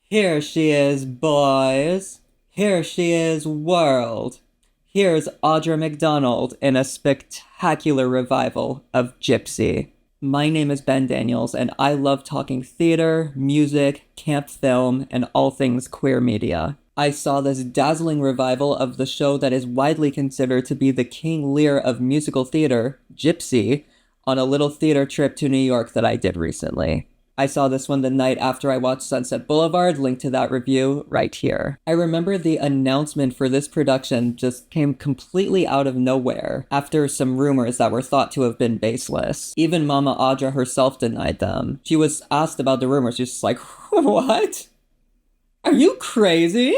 Here she is, boys. Here she is, world. Here's Audra McDonald in a spectacular revival of Gypsy. My name is Ben Daniels, and I love talking theater, music, camp film, and all things queer media. I saw this dazzling revival of the show that is widely considered to be the King Lear of musical theater, Gypsy, on a little theater trip to New York that I did recently. I saw this one the night after I watched Sunset Boulevard, link to that review right here. I remember the announcement for this production just came completely out of nowhere after some rumors that were thought to have been baseless. Even Mama Audra herself denied them. She was asked about the rumors, she's just like, what? Are you crazy?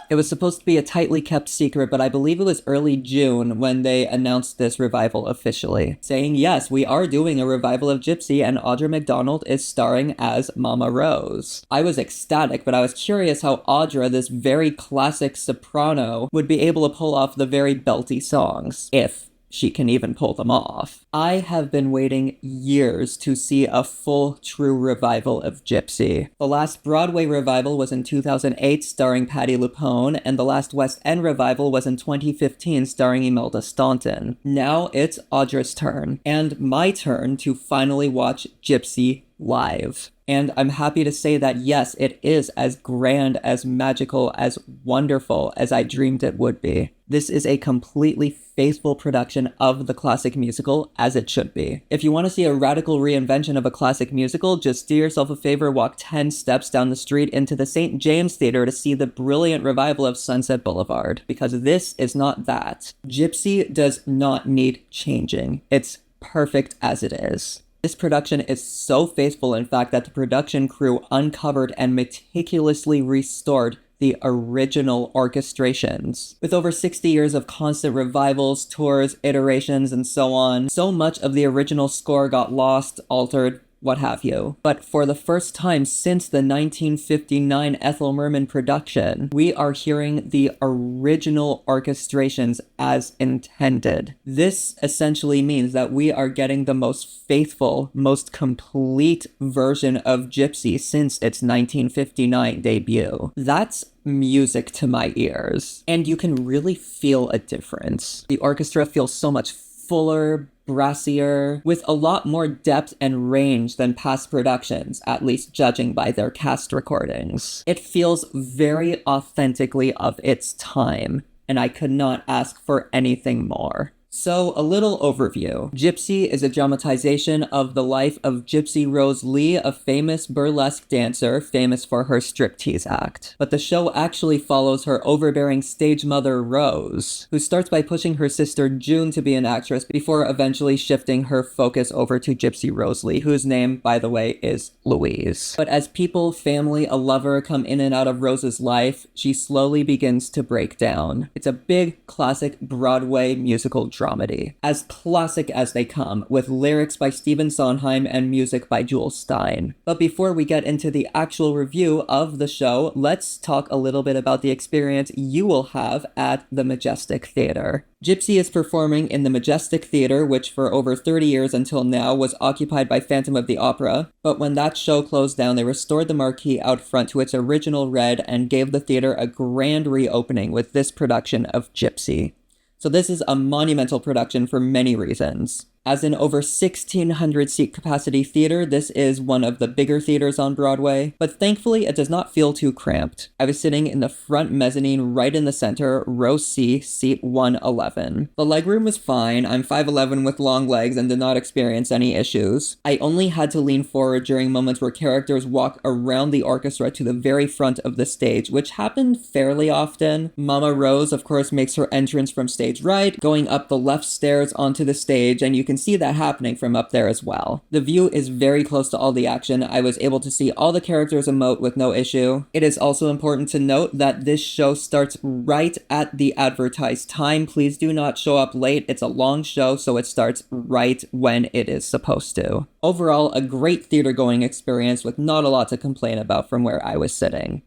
It was supposed to be a tightly kept secret, but I believe it was early June when they announced this revival officially, saying, yes, we are doing a revival of Gypsy and Audra McDonald is starring as Mama Rose. I was ecstatic, but I was curious how Audra, this very classic soprano, would be able to pull off the very belty songs, if she can even pull them off. I have been waiting years to see a full, true revival of Gypsy. The last Broadway revival was in 2008 starring Patti LuPone, and the last West End revival was in 2015 starring Imelda Staunton. Now it's Audra's turn, and my turn to finally watch Gypsy live. And I'm happy to say that yes, it is as grand, as magical, as wonderful as I dreamed it would be. This is a completely faithful production of the classic musical, as it should be. If you want to see a radical reinvention of a classic musical, just do yourself a favor, walk 10 steps down the street into the St. James Theater to see the brilliant revival of Sunset Boulevard, because this is not that. Gypsy does not need changing. It's perfect as it is. This production is so faithful, in fact, that the production crew uncovered and meticulously restored the original orchestrations. With over 60 years of constant revivals, tours, iterations, and so on, so much of the original score got lost, altered, what have you. But for the first time since the 1959 Ethel Merman production, we are hearing the original orchestrations as intended. This essentially means that we are getting the most faithful, most complete version of Gypsy since its 1959 debut. That's music to my ears. And you can really feel a difference. The orchestra feels so much fuller, brassier, with a lot more depth and range than past productions, at least judging by their cast recordings. It feels very authentically of its time, and I could not ask for anything more. So, a little overview. Gypsy is a dramatization of the life of Gypsy Rose Lee, a famous burlesque dancer famous for her striptease act. But the show actually follows her overbearing stage mother, Rose, who starts by pushing her sister June to be an actress before eventually shifting her focus over to Gypsy Rose Lee, whose name, by the way, is Louise. But as people, family, a lover come in and out of Rose's life, she slowly begins to break down. It's a big, classic Broadway musical dramedy, as classic as they come, with lyrics by Stephen Sondheim and music by Jules Stein. But before we get into the actual review of the show, let's talk a little bit about the experience you will have at the Majestic Theater. Gypsy is performing in the Majestic Theater, which for over 30 years until now was occupied by Phantom of the Opera, but when that show closed down, they restored the marquee out front to its original red and gave the theater a grand reopening with this production of Gypsy. So this is a monumental production for many reasons. As an over 1,600 seat capacity theater, this is one of the bigger theaters on Broadway, but thankfully it does not feel too cramped. I was sitting in the front mezzanine right in the center, row C, seat 111. The legroom was fine. I'm 5'11" with long legs and did not experience any issues. I only had to lean forward during moments where characters walk around the orchestra to the very front of the stage, which happened fairly often. Mama Rose, of course, makes her entrance from stage right, going up the left stairs onto the stage, and you can see that happening from up there as well. The view is very close to all the action. I was able to see all the characters emote with no issue. It is also important to note that this show starts right at the advertised time. Please do not show up late. It's a long show, so it starts right when it is supposed to. Overall, a great theater-going experience with not a lot to complain about from where I was sitting.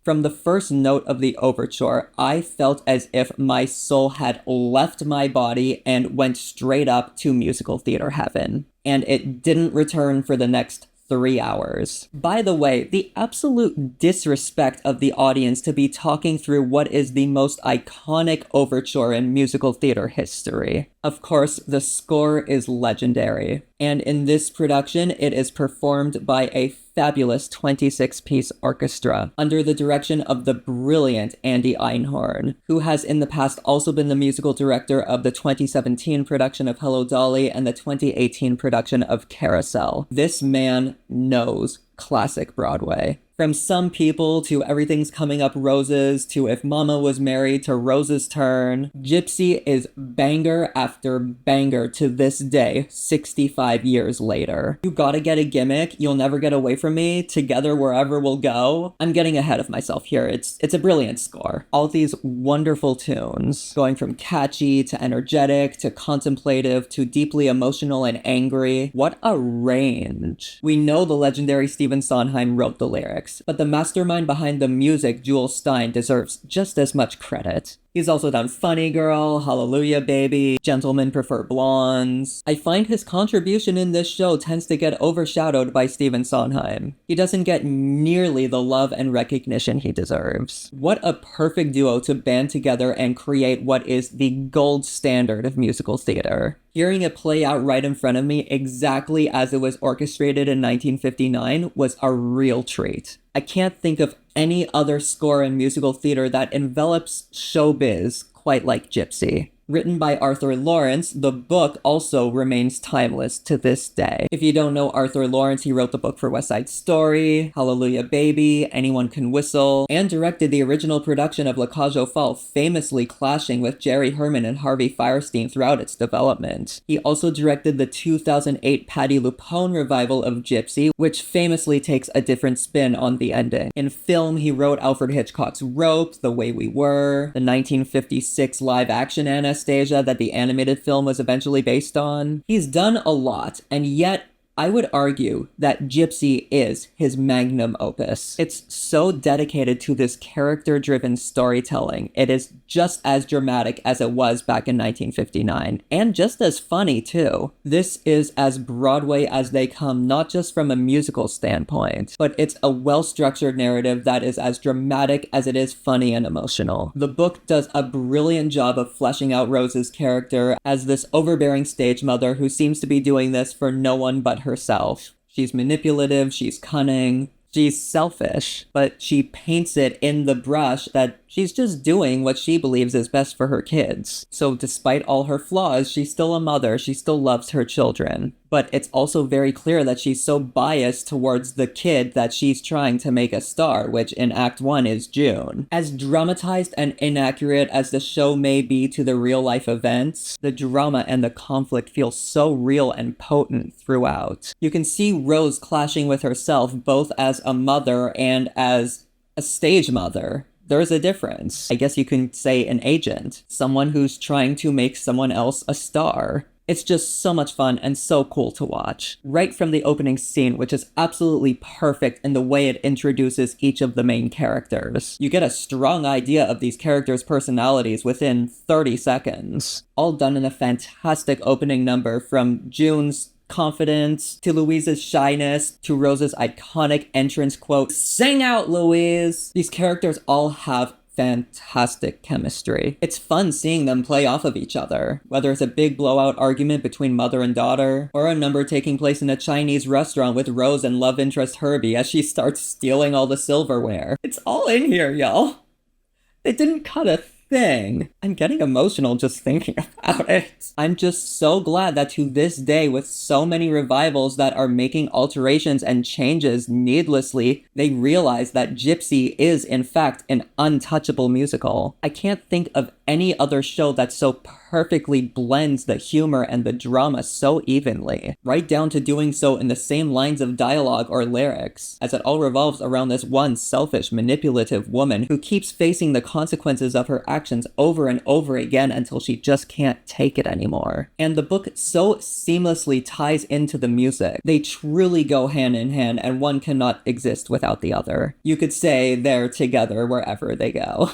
From the first note of the overture, I felt as if my soul had left my body and went straight up to musical theater heaven. And it didn't return for the next 3 hours. By the way, the absolute disrespect of the audience to be talking through what is the most iconic overture in musical theater history. Of course, the score is legendary, and in this production, it is performed by a fabulous 26-piece orchestra under the direction of the brilliant Andy Einhorn, who has in the past also been the musical director of the 2017 production of Hello Dolly and the 2018 production of Carousel. This man knows classic Broadway. From Some People to Everything's Coming Up Roses to If Mama Was Married to Rose's Turn, Gypsy is banger after banger to this day, 65 years later. You Gotta Get a Gimmick, You'll Never Get Away From Me, Together Wherever We'll Go. I'm getting ahead of myself here. It's a brilliant score. All these wonderful tunes, going from catchy to energetic to contemplative to deeply emotional and angry. What a range. We know the legendary Stephen Sondheim wrote the lyrics, but the mastermind behind the music, Jules Stein, deserves just as much credit. He's also done Funny Girl, Hallelujah Baby, Gentlemen Prefer Blondes. I find his contribution in this show tends to get overshadowed by Stephen Sondheim. He doesn't get nearly the love and recognition he deserves. What a perfect duo to band together and create what is the gold standard of musical theater. Hearing it play out right in front of me exactly as it was orchestrated in 1959 was a real treat. I can't think of any other score in musical theater that envelops showbiz quite like Gypsy. Written by Arthur Lawrence, the book also remains timeless to this day. If you don't know Arthur Lawrence, he wrote the book for West Side Story, Hallelujah Baby, Anyone Can Whistle, and directed the original production of La Cage aux Folles, famously clashing with Jerry Herman and Harvey Fierstein throughout its development. He also directed the 2008 Patti LuPone revival of Gypsy, which famously takes a different spin on the ending. In film, he wrote Alfred Hitchcock's Rope, The Way We Were, the 1956 live-action Anastasia that the animated film was eventually based on. He's done a lot, and yet I would argue that Gypsy is his magnum opus. It's so dedicated to this character-driven storytelling. It is just as dramatic as it was back in 1959, and just as funny too. This is as Broadway as they come, not just from a musical standpoint, but it's a well-structured narrative that is as dramatic as it is funny and emotional. The book does a brilliant job of fleshing out Rose's character as this overbearing stage mother who seems to be doing this for no one but herself. She's manipulative, she's cunning, she's selfish, but she paints it in the brush that she's just doing what she believes is best for her kids. So despite all her flaws, she's still a mother, she still loves her children. But it's also very clear that she's so biased towards the kid that she's trying to make a star, which in Act 1 is June. As dramatized and inaccurate as the show may be to the real-life events, the drama and the conflict feel so real and potent throughout. You can see Rose clashing with herself both as a mother and as a stage mother. There's a difference. I guess you can say an agent. Someone who's trying to make someone else a star. It's just so much fun and so cool to watch. Right from the opening scene, which is absolutely perfect in the way it introduces each of the main characters. You get a strong idea of these characters' personalities within 30 seconds. All done in a fantastic opening number, from June's confidence to Louise's shyness to Rose's iconic entrance quote, "Sing out, Louise!" These characters all have fantastic chemistry. It's fun seeing them play off of each other, whether it's a big blowout argument between mother and daughter, or a number taking place in a Chinese restaurant with Rose and love interest Herbie as she starts stealing all the silverware. It's all in here, y'all. They didn't cut a thing. I'm getting emotional just thinking about it. I'm just so glad that to this day, with so many revivals that are making alterations and changes needlessly, they realize that Gypsy is in fact an untouchable musical. I can't think of any other show that so perfectly blends the humor and the drama so evenly, right down to doing so in the same lines of dialogue or lyrics, as it all revolves around this one selfish, manipulative woman who keeps facing the consequences of her actions over and over again until she just can't take it anymore. And the book so seamlessly ties into the music. They truly go hand in hand, and one cannot exist without the other. You could say they're together wherever they go.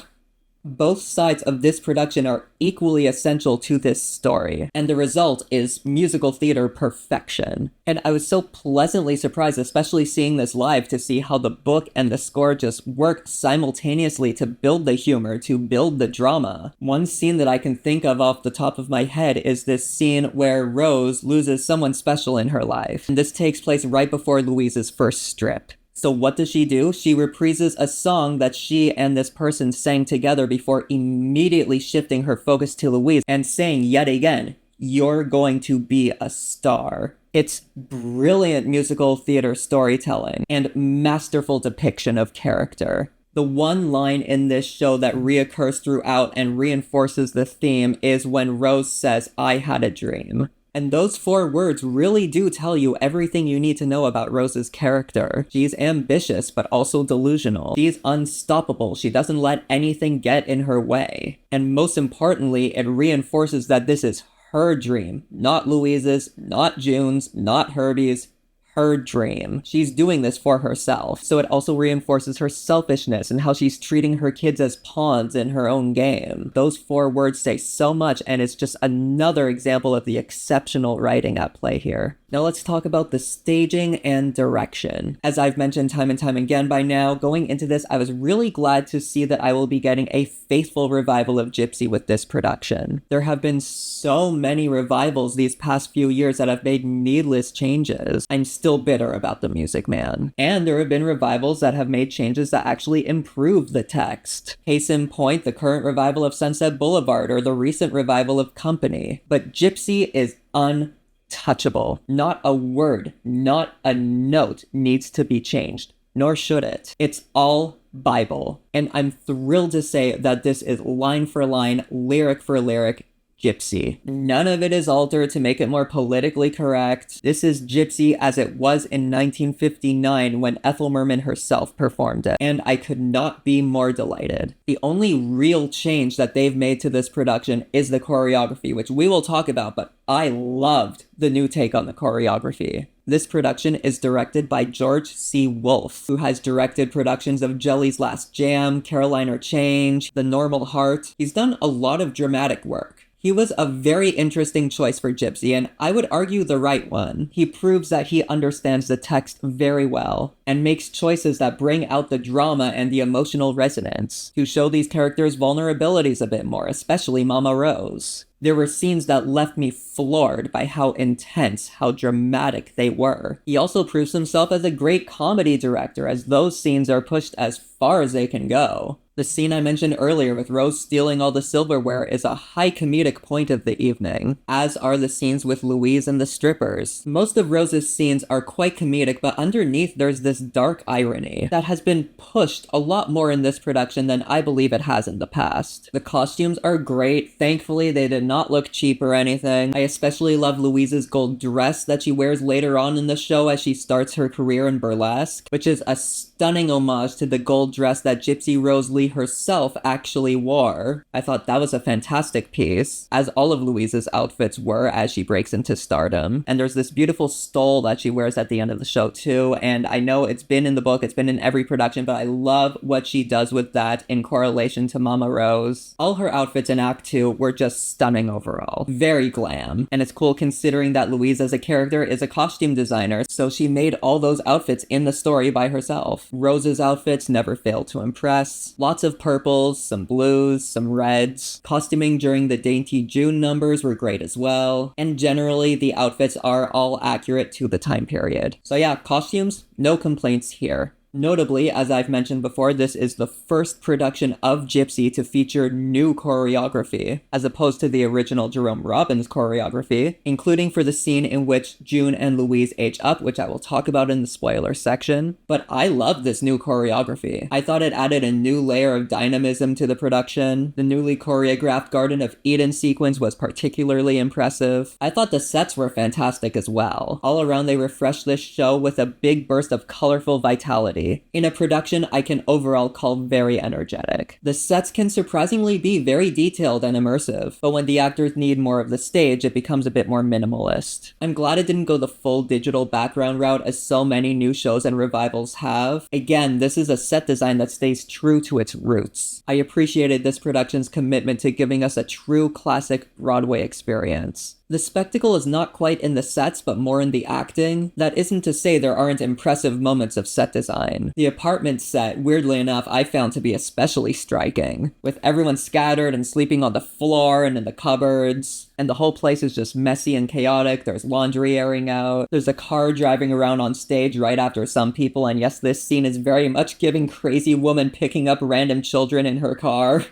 Both sides of this production are equally essential to this story, and the result is musical theater perfection. And I was so pleasantly surprised, especially seeing this live, to see how the book and the score just work simultaneously to build the humor, to build the drama. One scene that I can think of off the top of my head is this scene where Rose loses someone special in her life. And this takes place right before Louise's first strip. So what does she do? She reprises a song that she and this person sang together before immediately shifting her focus to Louise and saying yet again, "You're going to be a star." It's brilliant musical theater storytelling and masterful depiction of character. The one line in this show that reoccurs throughout and reinforces the theme is when Rose says, "I had a dream." And those 4 words really do tell you everything you need to know about Rose's character. She's ambitious, but also delusional. She's unstoppable. She doesn't let anything get in her way. And most importantly, it reinforces that this is her dream, not Louise's, not June's, not Herbie's. Her dream. She's doing this for herself. So it also reinforces her selfishness and how she's treating her kids as pawns in her own game. Those 4 words say so much, and it's just another example of the exceptional writing at play here. Now let's talk about the staging and direction. As I've mentioned time and time again by now, going into this, I was really glad to see that I will be getting a faithful revival of Gypsy with this production. There have been so many revivals these past few years that have made needless changes. I'm still bitter about The Music Man. And there have been revivals that have made changes that actually improve the text. Case in point, the current revival of Sunset Boulevard or the recent revival of Company. But Gypsy is untouchable. Not a word, not a note needs to be changed, nor should it. It's all Bible. And I'm thrilled to say that this is line for line, lyric for lyric, Gypsy. None of it is altered to make it more politically correct. This is Gypsy as it was in 1959 when Ethel Merman herself performed it, and I could not be more delighted. The only real change that they've made to this production is the choreography, which we will talk about, but I loved the new take on the choreography. This production is directed by George C. Wolfe, who has directed productions of Jelly's Last Jam, Caroline or Change, The Normal Heart. He's done a lot of dramatic work. He was a very interesting choice for Gypsy, and I would argue the right one. He proves that he understands the text very well, and makes choices that bring out the drama and the emotional resonance, to show these characters' vulnerabilities a bit more, especially Mama Rose. There were scenes that left me floored by how intense, how dramatic they were. He also proves himself as a great comedy director, as those scenes are pushed as far as they can go. The scene I mentioned earlier with Rose stealing all the silverware is a high comedic point of the evening, as are the scenes with Louise and the strippers. Most of Rose's scenes are quite comedic, but underneath there's this dark irony that has been pushed a lot more in this production than I believe it has in the past. The costumes are great. Thankfully, they did not look cheap or anything. I especially love Louise's gold dress that she wears later on in the show as she starts her career in burlesque, which is a stunning homage to the gold dress that Gypsy Rose Lee herself actually wore. I thought that was a fantastic piece, as all of Louise's outfits were as she breaks into stardom. And there's this beautiful stole that she wears at the end of the show too, and I know it's been in the book, it's been in every production, but I love what she does with that in correlation to Mama Rose. All her outfits in Act 2 were just stunning overall. Very glam. And it's cool considering that Louise as a character is a costume designer, so she made all those outfits in the story by herself. Rose's outfits never failed to impress. Lots of purples, some blues, some reds. Costuming during the Dainty June numbers were great as well. And generally, the outfits are all accurate to the time period. So yeah, costumes, no complaints here. Notably, as I've mentioned before, this is the first production of Gypsy to feature new choreography, as opposed to the original Jerome Robbins choreography, including for the scene in which June and Louise age up, which I will talk about in the spoiler section. But I love this new choreography. I thought it added a new layer of dynamism to the production. The newly choreographed Garden of Eden sequence was particularly impressive. I thought the sets were fantastic as well. All around, they refreshed this show with a big burst of colorful vitality. quality, in a production I can overall call very energetic. The sets can surprisingly be very detailed and immersive, but when the actors need more of the stage, it becomes a bit more minimalist. I'm glad it didn't go the full digital background route as so many new shows and revivals have. Again, this is a set design that stays true to its roots. I appreciated this production's commitment to giving us a true classic Broadway experience. The spectacle is not quite in the sets, but more in the acting. That isn't to say there aren't impressive moments of set design. The apartment set, weirdly enough, I found to be especially striking, with everyone scattered and sleeping on the floor and in the cupboards, and the whole place is just messy and chaotic. There's laundry airing out, there's a car driving around on stage right after some people, and yes, this scene is very much giving crazy woman picking up random children in her car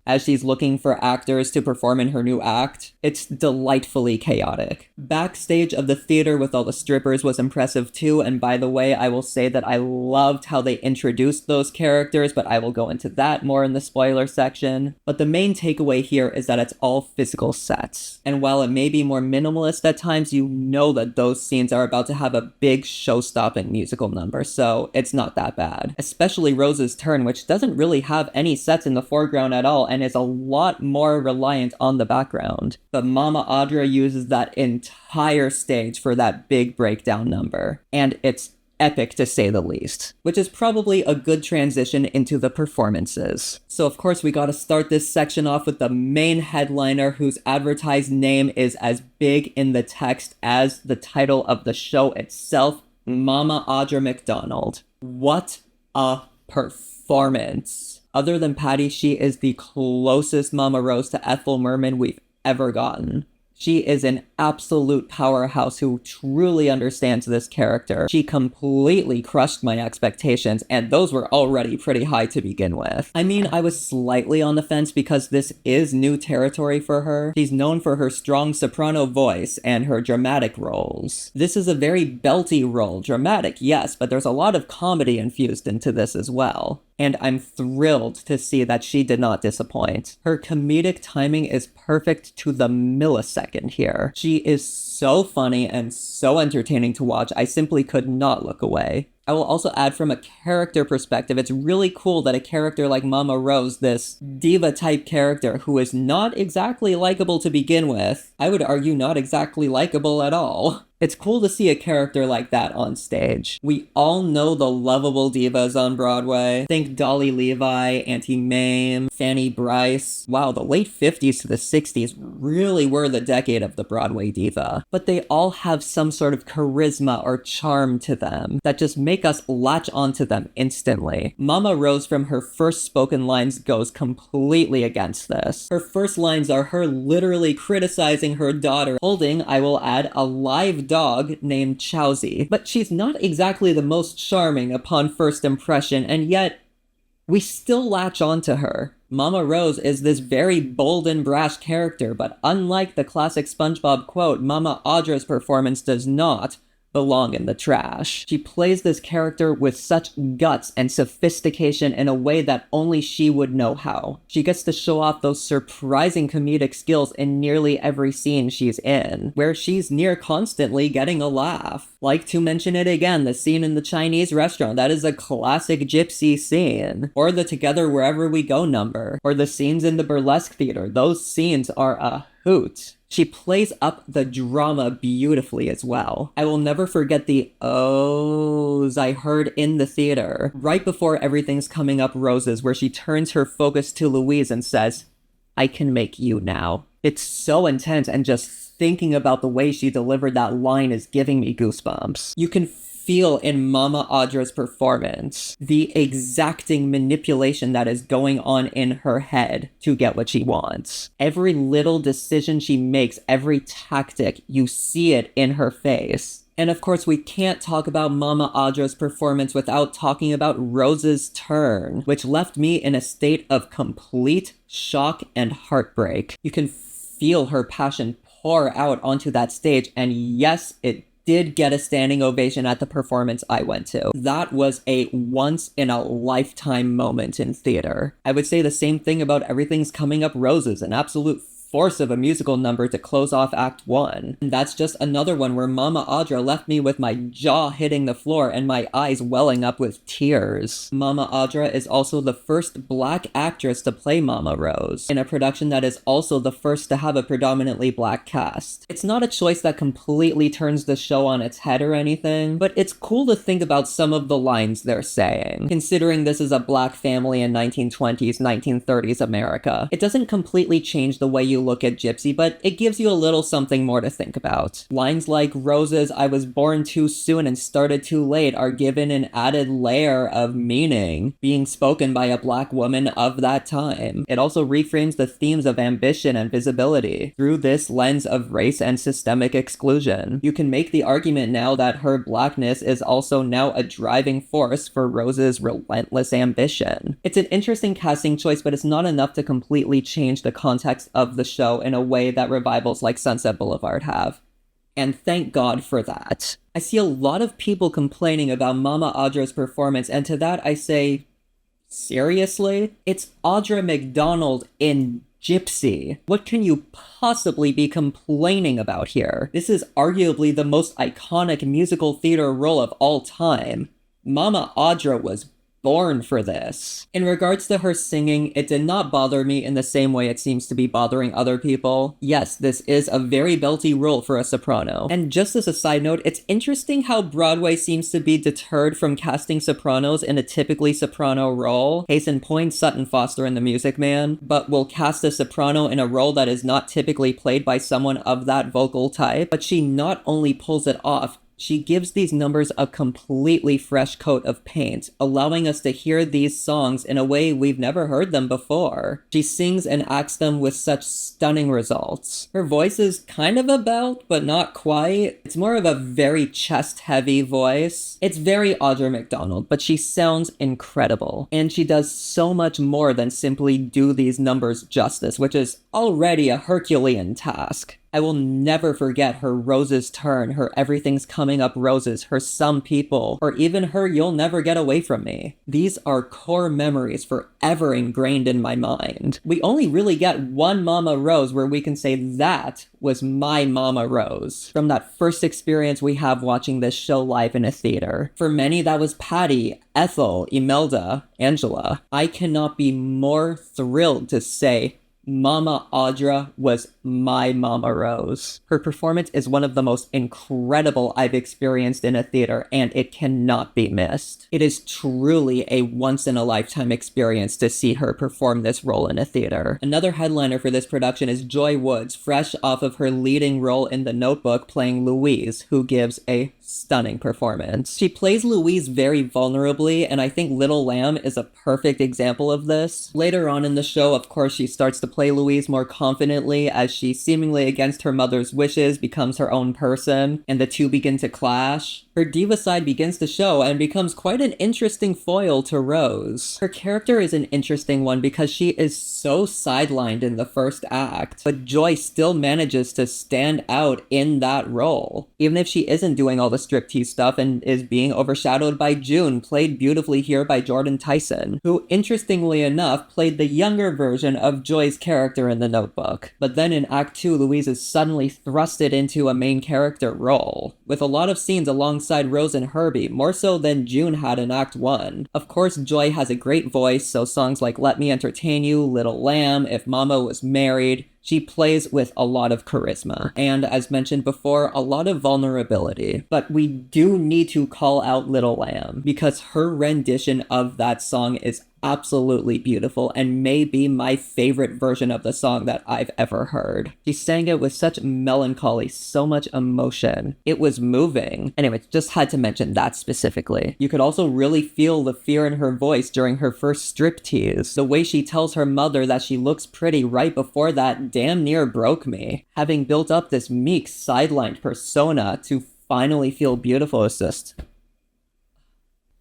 as she's looking for actors to perform in her new act. It's delightfully chaotic. Backstage of the theater with all the strippers was impressive too, and by the way, I will say that I loved how they introduced those characters, but I will go into that more in the spoiler section. But the main takeaway here is that it's all physical sets. And while it may be more minimalist at times, you know that those scenes are about to have a big show-stopping musical number, so it's not that bad. Especially Rose's turn, which doesn't really have any sets in the foreground at all, and is a lot more reliant on the background. But Mama Audra uses that entire stage for that big breakdown number, and it's epic to say the least, which is probably a good transition into the performances. So of course we gotta start this section off with the main headliner, whose advertised name is as big in the text as the title of the show itself, Mama Audra McDonald. What a performance! Other than Patty, she is the closest Mama Rose to Ethel Merman we've ever gotten. She is an absolute powerhouse who truly understands this character. She completely crushed my expectations, and those were already pretty high to begin with. I mean, I was slightly on the fence because this is new territory for her. She's known for her strong soprano voice and her dramatic roles. This is a very belty role. Dramatic, yes, but there's a lot of comedy infused into this as well. And I'm thrilled to see that she did not disappoint. Her comedic timing is perfect to the millisecond here. She is so funny and so entertaining to watch, I simply could not look away. I will also add, from a character perspective, it's really cool that a character like Mama Rose, this diva-type character who is not exactly likable to begin with, I would argue not exactly likable at all. It's cool to see a character like that on stage. We all know the lovable divas on Broadway. Think Dolly Levi, Auntie Mame, Fanny Brice. Wow, the late 50s to the 60s really were the decade of the Broadway diva. But they all have some sort of charisma or charm to them that just make us latch onto them instantly. Mama Rose, from her first spoken lines, goes completely against this. Her first lines are her literally criticizing her daughter, holding, I will add, a live dog named Chowsy. But she's not exactly the most charming upon first impression, and yet we still latch onto her. Mama Rose is this very bold and brash character, but unlike the classic SpongeBob quote, Mama Audra's performance does not belong in the trash. She plays this character with such guts and sophistication in a way that only she would know how. She gets to show off those surprising comedic skills in nearly every scene she's in, where she's near constantly getting a laugh. Like to mention it again, the scene in the Chinese restaurant, that is a classic Gypsy scene. Or the Together Wherever We Go number. Or the scenes in the burlesque theater. Those scenes are a hoot. She plays up the drama beautifully as well. I will never forget the ohs I heard in the theater right before Everything's Coming Up Roses, where she turns her focus to Louise and says, I can make you now. It's so intense, and just thinking about the way she delivered that line is giving me goosebumps. You can feel in Mama Audra's performance the exacting manipulation that is going on in her head to get what she wants. Every little decision she makes, every tactic, you see it in her face. And of course, we can't talk about Mama Audra's performance without talking about Rose's turn, which left me in a state of complete shock and heartbreak. You can feel her passion pour out onto that stage, and yes, it did get a standing ovation at the performance I went to. That was a once-in-a-lifetime moment in theater. I would say the same thing about Everything's Coming Up Roses, an absolute force of a musical number to close off Act 1. And that's just another one where Mama Audra left me with my jaw hitting the floor and my eyes welling up with tears. Mama Audra is also the first black actress to play Mama Rose, in a production that is also the first to have a predominantly black cast. It's not a choice that completely turns the show on its head or anything, but it's cool to think about some of the lines they're saying, considering this is a black family in 1920s, 1930s America. It doesn't completely change the way you look at Gypsy, but it gives you a little something more to think about. Lines like "Roses, I was born too soon and started too late" are given an added layer of meaning, being spoken by a black woman of that time. It also reframes the themes of ambition and visibility through this lens of race and systemic exclusion. You can make the argument now that her blackness is also now a driving force for Rose's relentless ambition. It's an interesting casting choice, but it's not enough to completely change the context of the show in a way that revivals like Sunset Boulevard have. And thank God for that. I see a lot of people complaining about Mama Audra's performance, and to that I say, seriously? It's Audra McDonald in Gypsy. What can you possibly be complaining about here? This is arguably the most iconic musical theater role of all time. Mama Audra was born for this. In regards to her singing, it did not bother me in the same way it seems to be bothering other people. Yes, this is a very belty role for a soprano. And just as a side note, it's interesting how Broadway seems to be deterred from casting sopranos in a typically soprano role. Case in point, Sutton Foster in The Music Man, but will cast a soprano in a role that is not typically played by someone of that vocal type. But she not only pulls it off, she gives these numbers a completely fresh coat of paint, allowing us to hear these songs in a way we've never heard them before. She sings and acts them with such stunning results. Her voice is kind of a belt, but not quite. It's more of a very chest-heavy voice. It's very Audra McDonald, but she sounds incredible. And she does so much more than simply do these numbers justice, which is already a Herculean task. I will never forget her Roses Turn, her Everything's Coming Up Roses, her Some People, or even her You'll Never Get Away From Me. These are core memories forever ingrained in my mind. We only really get one Mama Rose where we can say that was my Mama Rose, from that first experience we have watching this show live in a theater. For many, that was Patty, Ethel, Imelda, Angela. I cannot be more thrilled to say Mama Audra was my Mama Rose. Her performance is one of the most incredible I've experienced in a theater, and it cannot be missed. It is truly a once-in-a-lifetime experience to see her perform this role in a theater. Another headliner for this production is Joy Woods, fresh off of her leading role in The Notebook playing Louise, who gives a stunning performance. She plays Louise very vulnerably, and I think Little Lamb is a perfect example of this. Later on in the show, of course, she starts to play Louise more confidently as she, seemingly against her mother's wishes, becomes her own person, and the two begin to clash. Her diva side begins to show and becomes quite an interesting foil to Rose. Her character is an interesting one because she is so sidelined in the first act, but Joy still manages to stand out in that role, even if she isn't doing all the striptease stuff and is being overshadowed by June, played beautifully here by Jordan Tyson, who, interestingly enough, played the younger version of Joy's character in The Notebook. But then in Act 2, Louise is suddenly thrusted into a main character role, with a lot of scenes alongside Rose and Herbie, more so than June had in Act 1. Of course, Joy has a great voice, so songs like Let Me Entertain You, Little Lamb, If Mama Was Married, she plays with a lot of charisma, and as mentioned before, a lot of vulnerability. But we do need to call out Little Lamb, because her rendition of that song is absolutely beautiful and may be my favorite version of the song that I've ever heard. She sang it with such melancholy, so much emotion. It was moving. Anyway, just had to mention that specifically. You could also really feel the fear in her voice during her first striptease. The way she tells her mother that she looks pretty right before that damn near broke me. Having built up this meek, sidelined persona to finally feel beautiful is just...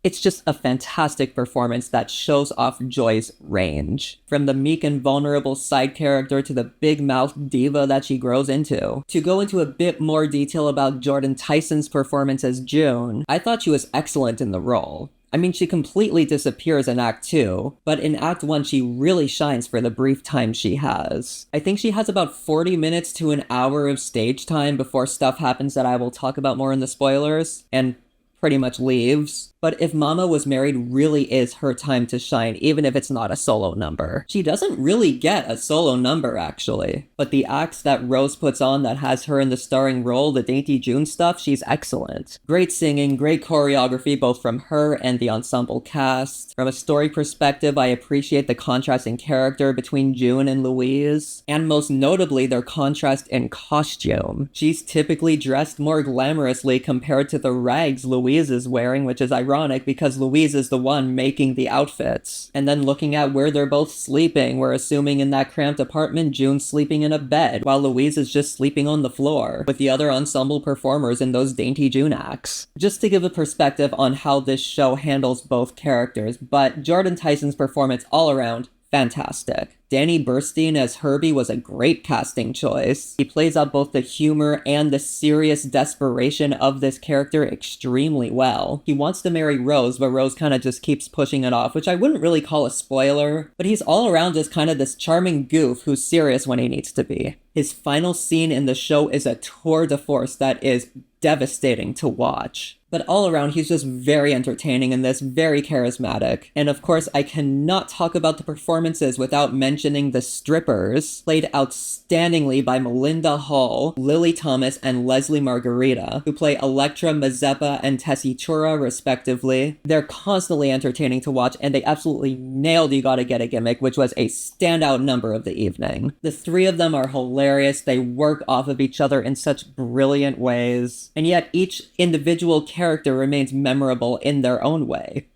It's just a fantastic performance that shows off Joy's range. From the meek and vulnerable side character to the big-mouthed diva that she grows into. To go into a bit more detail about Jordan Tyson's performance as June, I thought she was excellent in the role. I mean, she completely disappears in Act 2, but in Act 1 she really shines for the brief time she has. I think she has about 40 minutes to an hour of stage time before stuff happens that I will talk about more in the spoilers, and pretty much leaves. But If Mama Was Married really is her time to shine, even if it's not a solo number. She doesn't really get a solo number, actually. But the acts that Rose puts on that has her in the starring role, the Dainty June stuff, she's excellent. Great singing, great choreography, both from her and the ensemble cast. From a story perspective, I appreciate the contrasting character between June and Louise. And most notably, their contrast in costume. She's typically dressed more glamorously compared to the rags Louise is wearing, which is ironic because Louise is the one making the outfits. And then looking at where they're both sleeping, we're assuming in that cramped apartment, June's sleeping in a bed, while Louise is just sleeping on the floor, with the other ensemble performers in those Dainty June acts. Just to give a perspective on how this show handles both characters, but Jordan Tyson's performance all around, fantastic. Danny Burstein as Herbie was a great casting choice. He plays out both the humor and the serious desperation of this character extremely well. He wants to marry Rose, but Rose kind of just keeps pushing it off, which I wouldn't really call a spoiler, but he's all around just kind of this charming goof who's serious when he needs to be. His final scene in the show is a tour de force that is devastating to watch. But all around, he's just very entertaining in this, very charismatic. And of course, I cannot talk about the performances without mentioning the strippers, played outstandingly by Melinda Hall, Lily Thomas, and Leslie Margarita, who play Electra, Mazeppa, and Tessitura, respectively. They're constantly entertaining to watch, and they absolutely nailed You Gotta Get a Gimmick, which was a standout number of the evening. The three of them are hilarious, they work off of each other in such brilliant ways, and yet each individual character remains memorable in their own way.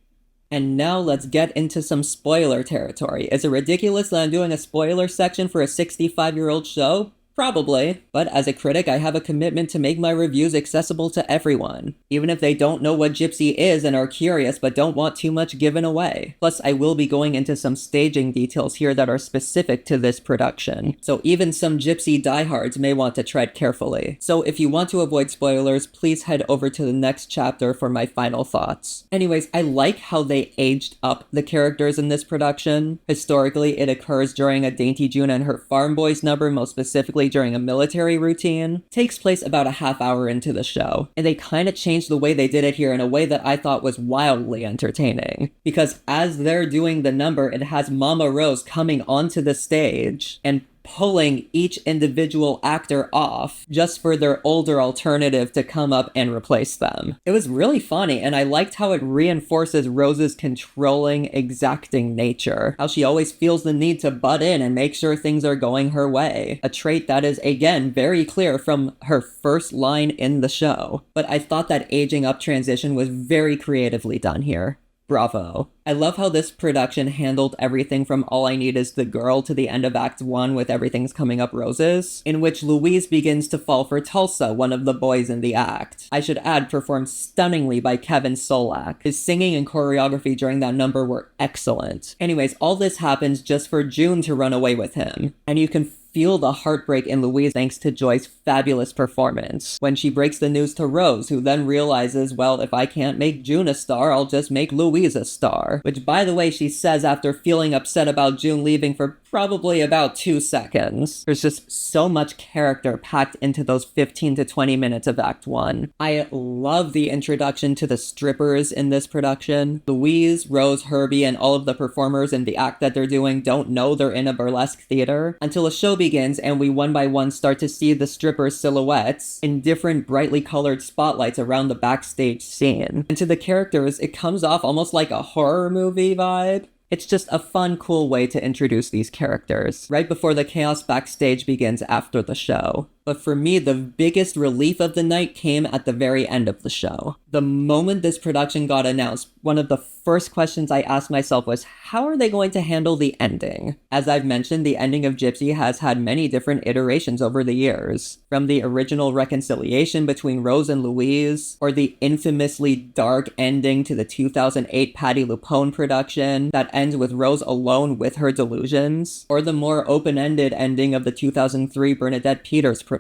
And now let's get into some spoiler territory. Is it ridiculous that I'm doing a spoiler section for a 65-year-old show? Probably, but as a critic, I have a commitment to make my reviews accessible to everyone, even if they don't know what Gypsy is and are curious but don't want too much given away. Plus, I will be going into some staging details here that are specific to this production, so even some Gypsy diehards may want to tread carefully. So if you want to avoid spoilers, please head over to the next chapter for my final thoughts. Anyways, I like how they aged up the characters in this production. Historically, it occurs during a Dainty June and her farm boys number, most specifically during a military routine, takes place about a half hour into the show. And they kind of changed the way they did it here in a way that I thought was wildly entertaining. Because as they're doing the number, it has Mama Rose coming onto the stage and pulling each individual actor off just for their older alternative to come up and replace them. It was really funny, and I liked how it reinforces Rose's controlling, exacting nature. How she always feels the need to butt in and make sure things are going her way. A trait that is, again, very clear from her first line in the show. But I thought that aging up transition was very creatively done here. Bravo. I love how this production handled everything from All I Need Is the Girl to the end of Act 1 with Everything's Coming Up Roses, in which Louise begins to fall for Tulsa, one of the boys in the act. I should add, performed stunningly by Kevin Solak. His singing and choreography during that number were excellent. Anyways, all this happens just for June to run away with him, and you can feel the heartbreak in Louise thanks to Joy's fabulous performance. When she breaks the news to Rose, who then realizes, well, if I can't make June a star, I'll just make Louise a star. Which, by the way, she says after feeling upset about June leaving for probably about 2 seconds. There's just so much character packed into those 15 to 20 minutes of Act 1. I love the introduction to the strippers in this production. Louise, Rose, Herbie, and all of the performers in the act that they're doing don't know they're in a burlesque theater until a show begins and we one by one start to see the strippers' silhouettes in different brightly colored spotlights around the backstage scene. And to the characters, it comes off almost like a horror movie vibe. It's just a fun, cool way to introduce these characters, right before the chaos backstage begins after the show. But for me, the biggest relief of the night came at the very end of the show. The moment this production got announced, one of the first questions I asked myself was, how are they going to handle the ending? As I've mentioned, the ending of Gypsy has had many different iterations over the years. From the original reconciliation between Rose and Louise, or the infamously dark ending to the 2008 Patti LuPone production that ends with Rose alone with her delusions, or the more open-ended ending of the 2003 Bernadette Peters production.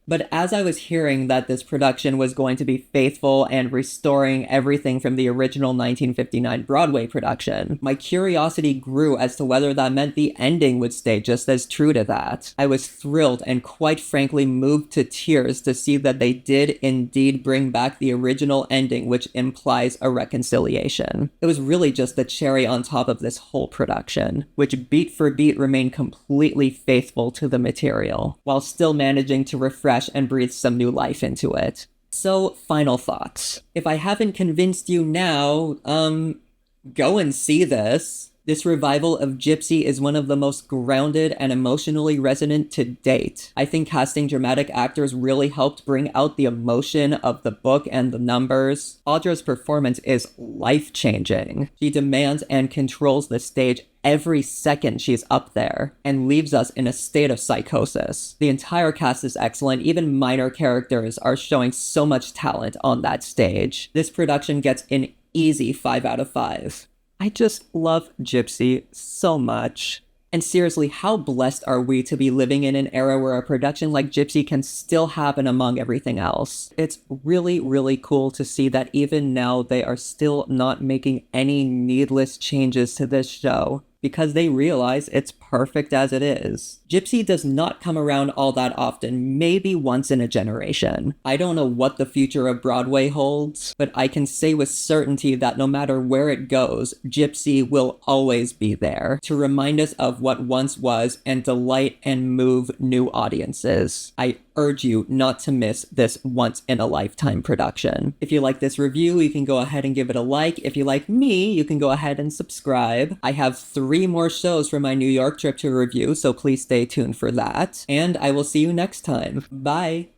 But as I was hearing that this production was going to be faithful and restoring everything from the original 1959 Broadway production, my curiosity grew as to whether that meant the ending would stay just as true to that. I was thrilled and quite frankly moved to tears to see that they did indeed bring back the original ending, which implies a reconciliation. It was really just the cherry on top of this whole production, which beat for beat remained completely faithful to the material, while still managing to refresh and breathe some new life into it. So, final thoughts. If I haven't convinced you now, go and see this. This revival of Gypsy is one of the most grounded and emotionally resonant to date. I think casting dramatic actors really helped bring out the emotion of the book and the numbers. Audra's performance is life-changing. She demands and controls the stage every second she's up there, and leaves us in a state of psychosis. The entire cast is excellent. Even minor characters are showing so much talent on that stage. This production gets an easy 5 out of 5. I just love Gypsy so much. And seriously, how blessed are we to be living in an era where a production like Gypsy can still happen among everything else? It's really, really cool to see that even now they are still not making any needless changes to this show, because they realize it's perfect as it is. Gypsy does not come around all that often, maybe once in a generation. I don't know what the future of Broadway holds, but I can say with certainty that no matter where it goes, Gypsy will always be there to remind us of what once was and delight and move new audiences. I urge you not to miss this once-in-a-lifetime production. If you like this review, you can go ahead and give it a like. If you like me, you can go ahead and subscribe. I have 3 more shows for my New York trip to review, so please stay tuned for that. And I will see you next time. Bye!